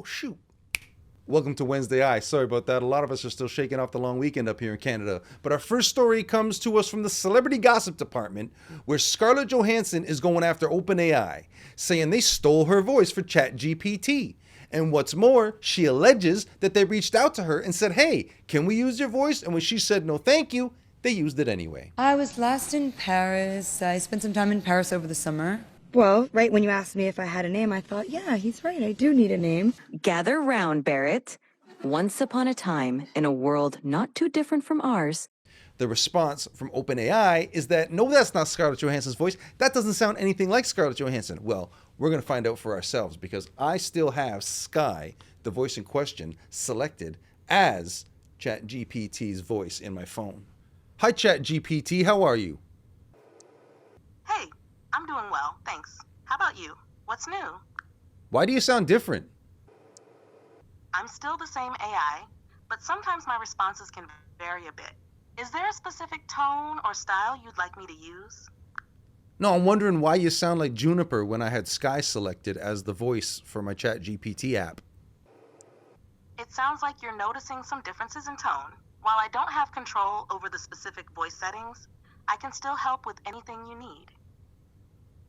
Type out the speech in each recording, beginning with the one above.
Oh, shoot. Welcome to Wednesday Eye. Sorry about that. A lot of us are still shaking off the long weekend up here in Canada. But our first story comes to us from the celebrity gossip department, where Scarlett Johansson is going after OpenAI, saying they stole her voice for ChatGPT. And what's more, she alleges that they reached out to her and said, hey, can we use your voice? And when she said no thank you, they used it anyway. I was last in Paris. I spent some time in Paris over the summer. Well, right when you asked me if I had a name, I thought, yeah, he's right. I do need a name. Gather round, Barrett. Once upon a time, in a world not too different from ours. The response from OpenAI is that, no, that's not Scarlett Johansson's voice. That doesn't sound anything like Scarlett Johansson. Well, we're going to find out for ourselves because I still have Sky, the voice in question, selected as ChatGPT's voice in my phone. Hi, ChatGPT. How are you? Hey, I'm doing well, thanks. How about you? What's new? Why do you sound different? I'm still the same AI, but sometimes my responses can vary a bit. Is there a specific tone or style you'd like me to use? No, I'm wondering why you sound like Juniper when I had Sky selected as the voice for my ChatGPT app. It sounds like you're noticing some differences in tone. While I don't have control over the specific voice settings, I can still help with anything you need.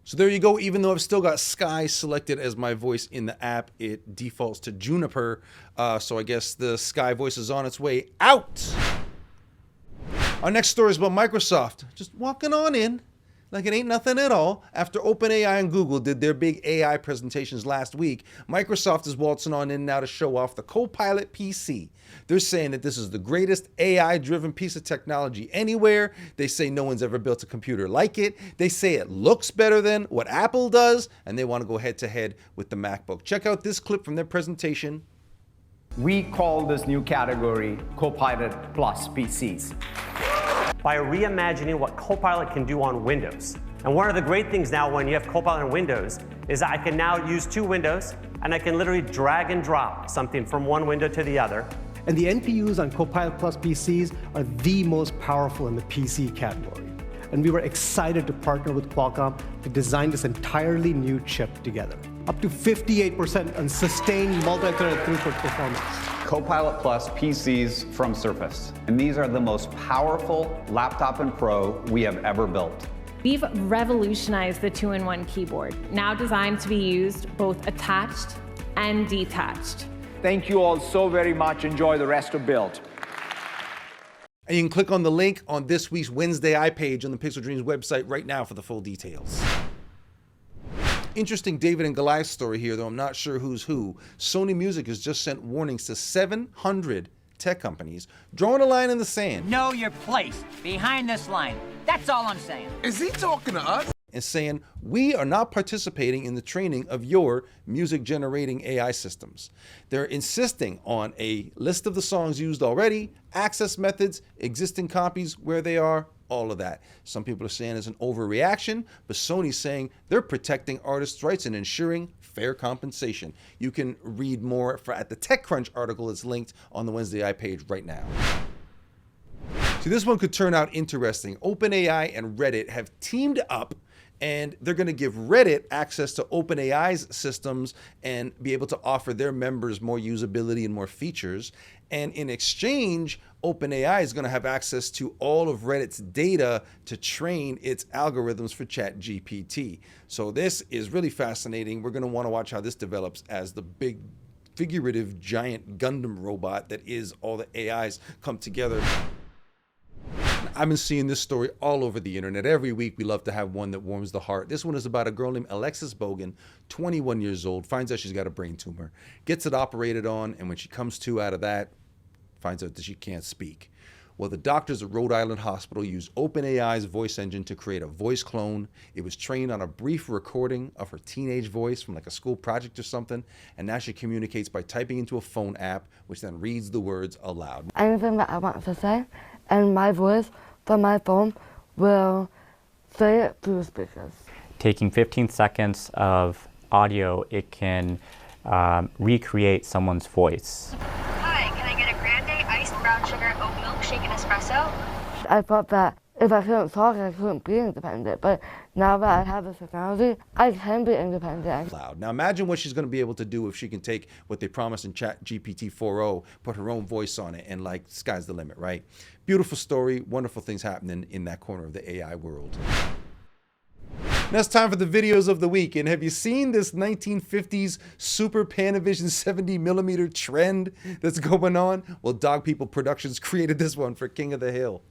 So there you go. Even though I've still got Sky selected as my voice in the app, it defaults to Juniper. So I guess the Sky voice is on its way out. Our next story is about Microsoft. Just walking on in like it ain't nothing at all. After OpenAI and Google did their big AI presentations last week, Microsoft is waltzing on in now to show off the Copilot PC. They're saying that this is the greatest AI-driven piece of technology anywhere. They say no one's ever built a computer like it. They say it looks better than what Apple does, and they want to go head-to-head with the MacBook. Check out this clip from their presentation. We call this new category Copilot Plus PCs. By reimagining what Copilot can do on Windows. And one of the great things now when you have Copilot on Windows is that I can now use two windows and I can literally drag and drop something from one window to the other. And the NPUs on Copilot Plus PCs are the most powerful in the PC category. And we were excited to partner with Qualcomm to design this entirely new chip together. Up to 58% on sustained multi-threaded throughput performance. Copilot Plus PCs from Surface. And these are the most powerful laptop and pro we have ever built. We've revolutionized the 2-in-1 keyboard, now designed to be used both attached and detached. Thank you all so very much. Enjoy the rest of Build. And you can click on the link on this week's Wednesday Eye page on the Pixel Dreams website right now for the full details. Interesting David and Goliath story here, though I'm not sure who's who. Sony Music has just sent warnings to 700 tech companies, drawing a line in the sand. Know your place behind this line. That's all I'm saying. Is he talking to us? And saying, we are not participating in the training of your music generating AI systems. They're insisting on a list of the songs used already, access methods, existing copies, where they are, all of that. Some people are saying it's an overreaction, but Sony's saying they're protecting artists' rights and ensuring fair compensation. You can read more at the TechCrunch article that's linked on the Wednesday Eye page right now. See, this one could turn out interesting. OpenAI and Reddit have teamed up, and they're going to give Reddit access to OpenAI's systems and be able to offer their members more usability and more features. And in exchange, OpenAI is going to have access to all of Reddit's data to train its algorithms for ChatGPT. So this is really fascinating. We're going to want to watch how this develops as the big figurative giant Gundam robot that is all the AIs come together. I've been seeing this story all over the internet. Every week we love to have one that warms the heart. This one is about a girl named Alexis Bogan, 21 years old, finds out she's got a brain tumor, gets it operated on, and when she comes to out of that, finds out that she can't speak. Well, the doctors at Rhode Island Hospital used OpenAI's voice engine to create a voice clone. It was trained on a brief recording of her teenage voice from like a school project or something, and now she communicates by typing into a phone app, which then reads the words aloud. Anything that I want to say, and my voice from my phone will say it through the speakers. Taking 15 seconds of audio, it can recreate someone's voice. Hi, can I get a grande iced brown sugar oat milkshake and espresso? I thought that if I couldn't talk, I couldn't be independent. But now that I have this technology, I can be independent. Loud. Now imagine what she's going to be able to do if she can take what they promised in ChatGPT 4.0, put her own voice on it, and like, sky's the limit, right? Beautiful story, wonderful things happening in that corner of the AI world. Now it's time for the videos of the week. And have you seen this 1950s Super Panavision 70mm trend that's going on? Well, Dog People Productions created this one for King of the Hill.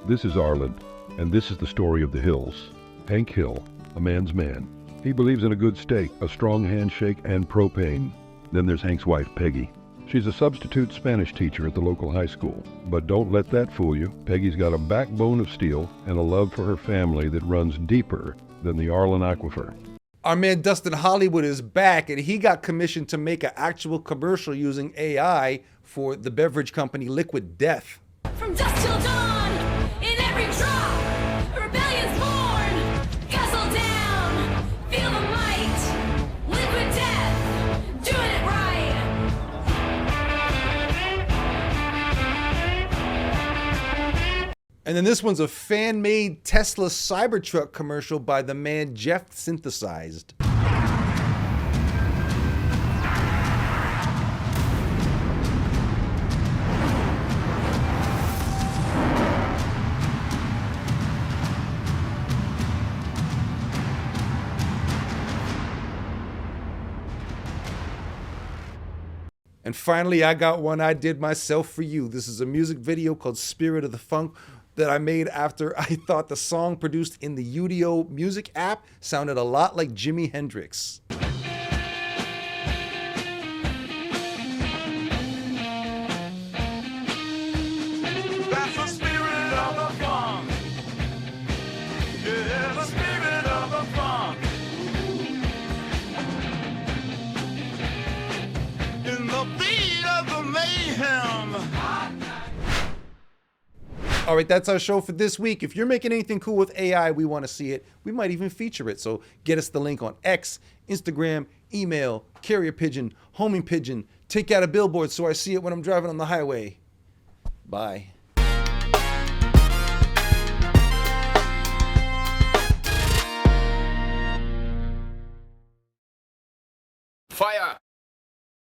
This is Arlen, and this is the story of the Hills. Hank Hill, a man's man. He believes in a good steak, a strong handshake, and propane. Then there's Hank's wife, Peggy. She's a substitute Spanish teacher at the local high school. But don't let that fool you. Peggy's got a backbone of steel and a love for her family that runs deeper than the Arlen Aquifer. Our man Dustin Hollywood is back, and he got commissioned to make an actual commercial using AI for the beverage company Liquid Death. From dusk till dawn, in every drop, rebellion's born. Guzzle down, feel the might. Liquid death, doing it right. And then this one's a fan-made Tesla Cybertruck commercial by the man Jeff Synthesized. And finally, I got one I did myself for you. This is a music video called Spirit of the Funk that I made after I thought the song produced in the Udio music app sounded a lot like Jimi Hendrix. That's the spirit of the funk. Yeah, the spirit of the funk. In the beat of the mayhem. All right, that's our show for this week. If you're making anything cool with AI, we want to see it. We might even feature it. So get us the link on X, Instagram, email, carrier pigeon, homing pigeon. Take out a billboard so I see it when I'm driving on the highway. Bye.